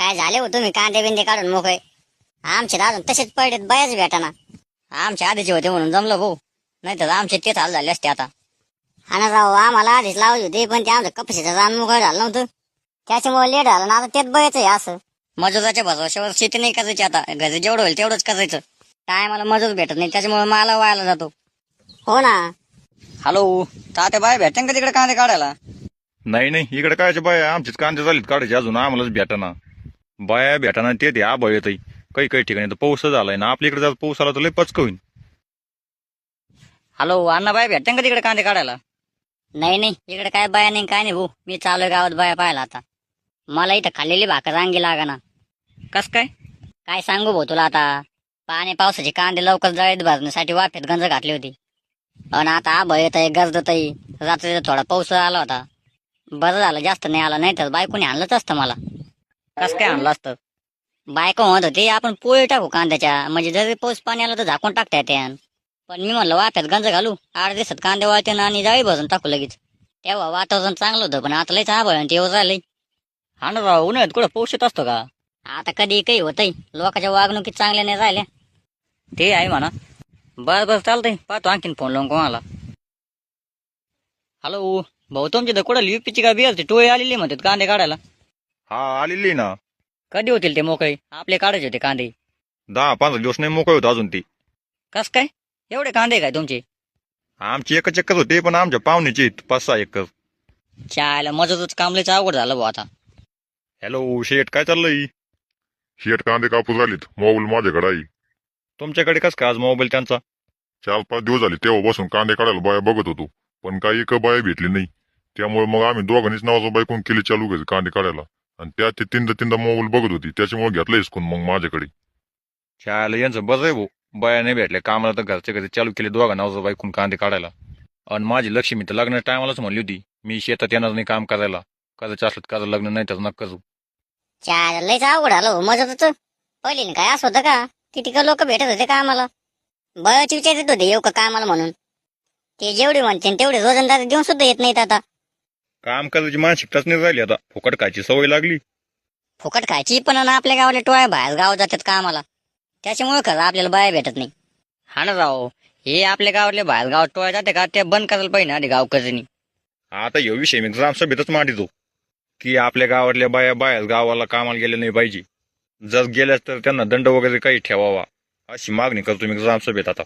काय झाले हो तुम्ही कांदे बिंदे काढून मोकळे? आमचे तर अजून तसेच पडलेत, बयाच भेटाना. आमचे आधीचे होते म्हणून जमलं भाऊ, नाही तर आमचे तेच हाल झाले असते आता. हा ना राव, आम्हाला आधीच लावली होती पण ते आमचं कपाशीचं रान मोकळं झालं नव्हतं, त्याच्यामुळे लेट झालं ना. आता तेच बघायचंय असं. मजुराच्या भरोश्यावर शेती नाही करायची आता, घरी जेवढं होईल तेवढंच करायचं. काय मला मजूर भेटत नाही त्याच्यामुळे मला वायाला जातो. हो ना. हॅलो, तात्या बाय भेटेन का तिकडे कांदे काढायला? नाही नाही, इकडे कायचे बाया, आमचीच कांदे झालीत काढायचे, अजून आम्हालाच भेटाना. बाया भेटाना ते ते आबळ येतय. काही काही ठिकाणी तर पाऊस झालाय ना, आपल्या इकडे जर पाऊस आला तर लय पचक होईल. हॅलो अण्णा, बाय भेटेन का तिकडे कांदे काढायला? नाही नाही, इकडे काय बाया नाही काय नाही भाऊ, मी चालूय गावात बाया पाहायला आता. मला इथं खाल्लेली भाकर रांगी लागाना. कस काय? काय सांगू भाऊ तुला आता. पाणी पावसाचे कांदे लवकर जळीत भरण्यासाठी वाफेत गंज घातली होती, आणि आता आबळ येतय गरजतय. रात्रीचा थोडा पाऊस आला होता, बरं झालं जास्त नाही आला, नाही तर बायकोने आणलंच असतं मला. कस काय आणलं असतं? बायको म्हणत होती आपण पोळी टाकू कांद्याच्या, म्हणजे जरी पाऊस पाणी आलं तर झाकून टाकता येते. पण मी म्हणलं वाफ्यात गंज घालू, 8 दिवसात कांदे वाळते ना आणि जाळी भरून टाकू लगेच. तेव्हा वातावरण चांगलं होतं, पण आता लयच आबळ आणि तेव्हा झालंय. हा ना राव, उन्हाळ्यात कुठं पाऊस येत असतो का? आता कधी काही होतंय, लोकांच्या वागणुकीत चांगल्या नाही राहिल्या. ते आहे म्हणा. बरं बरं चालतंय, पाहतो आणखीन फोन लावून कोणाला. हॅलो भाऊ, तुमच्या तर कुठं युपीची का बिहारची टोळी आलेली म्हणतात कांदे काढायला? हा आलेली ना. कधी होतील ते मोकळे? आपले काढायचे होते कांदे. 10-15 दिवस नाही मोकळे होत अजून ती. कस काय? एवढे कांदे काय तुमचे? आमची एकच एकर होते, पण आमच्या पाहुण्याची 5-6 एकर. चायला मजूरच कामलेच अवघड झालं भाऊ आता. हॅलो शेठ, काय चाललंय? शेट कांदे कापूस झालेत, मोबाईल माझ्याकडे आहे. तुमच्याकडे कस काय आज मोबाईल त्यांचा? 4-5 दिवस झाले तेव्हापासून कांदे काढायला बाया बघत होतो, पण काही एक बाया भेटली नाही. त्यामुळे मग आम्ही दोघांनीच नावाचं बायकून केली चालू घ्यायचं कांदे काढायला, आणि त्या ते तीनदा मोबाईल बघत होती, त्याच्यामुळे घेतलं हिसकून मग माझ्याकडे. शाळेला यांचं बरं आहे भाऊ, बाया नाही भेटल्या कामाला तर घरच्या घरी चालू केले दोघा नावाचं बायकून कांदे काढायला. आणि माझी लक्ष्मी तर लग्नाच्या टायमालाच म्हणली होती, मी शेतात येणार नाही काम करायला, करायचं असलं तर लग्न, नाही तर नका करू. चार लयच अवघड आलं हो मजतच. पहिले काय असं होतं का, किती का लोक भेटत होते का आम्हाला, बळच विचारित होते येऊ का कामाला म्हणून. ते जेवढे म्हणते तेवढे रोजंदारी देऊन सुद्धा येत नाहीत आता. काम करायची मानसिकताच नाही राहिली आता, फुकट खायची सवय लागली. फुकट खायची पण, आणि आपल्या गावाला टोळ्या बाहेर गाव जातात कामाला, त्याच्यामुळे खरं आपल्याला बाया भेटत नाही. हा ना राव, हे आपल्या गावातले बाहेर गावात टोळ्या जाते का, ते बंद करायला पाहिजे ना आधी गावकऱ्यांनी. आता ह्यो विषय मी ग्रामसभेतच मांडितो, की आपल्या गावातल्या बाया बाहेर गावाला कामाला गेल्या नाही पाहिजे. जर गेल्यास तर त्यांना दंड वगैरे काही ठेवावा, अशी मागणी करतो मी ग्रामसभेत आता.